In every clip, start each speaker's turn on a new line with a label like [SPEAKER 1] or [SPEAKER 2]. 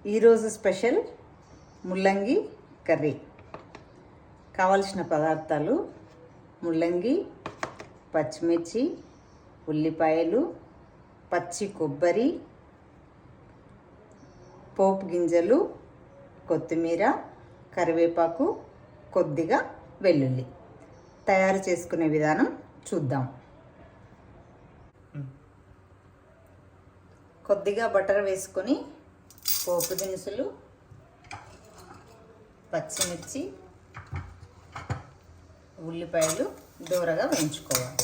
[SPEAKER 1] ఈరోజు స్పెషల్ ముల్లంగి కర్రీ. కావలసిన పదార్థాలు: ముల్లంగి, పచ్చిమిర్చి, ఉల్లిపాయలు, పచ్చి కొబ్బరి, పోపు గింజలు, కొత్తిమీర, కరివేపాకు, కొద్దిగా వెల్లుల్లి. తయారు చేసుకునే విధానం చూద్దాం. కొద్దిగా బటర్ వేసుకొని పోపు దినుసులు, పచ్చిమిర్చి, ఉల్లిపాయలు దూరగా వేయించుకోవాలి.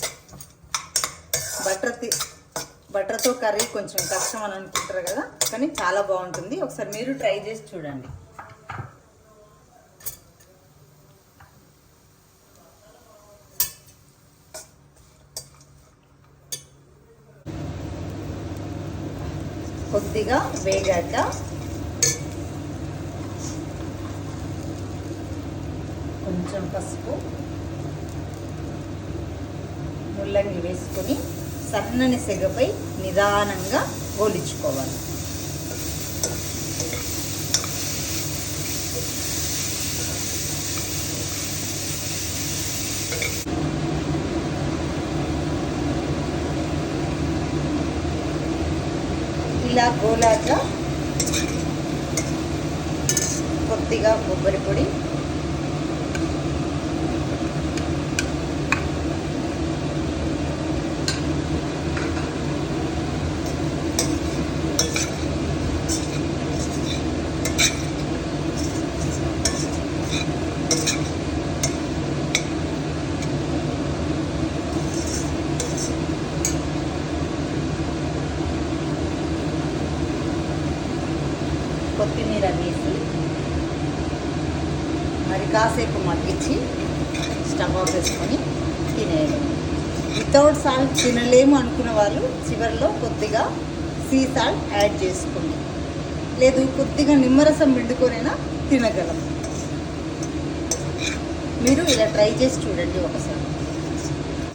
[SPEAKER 1] బటర్తో కర్రీ కొంచెం కష్టం అని అనుకుంటారు కదా, కానీ చాలా బాగుంటుంది. ఒకసారి మీరు ట్రై చేసి చూడండి. కొద్దిగా వేగాక కొంచెం పసుపు, ముల్లంగి వేసుకొని సన్నని సెగపై నిదానంగా గోలించుకోవాలి. ఇలా గోలాక కొద్దిగా కొబ్బరి పొడి, కొత్తిమీర వేసి మరి కాసేపు మగ్గించి స్టవ్ ఆఫ్ వేసుకొని తినేయడం. వితౌట్ సాల్ట్ తినలేము అనుకున్న వాళ్ళు చివరిలో కొద్దిగా సీ సాల్ట్ యాడ్ చేసుకోండి, లేదు కొద్దిగా నిమ్మరసం పిండుకొనైనా తినగలం. మీరు ఇలా ట్రై చేసి చూడండి ఒకసారి.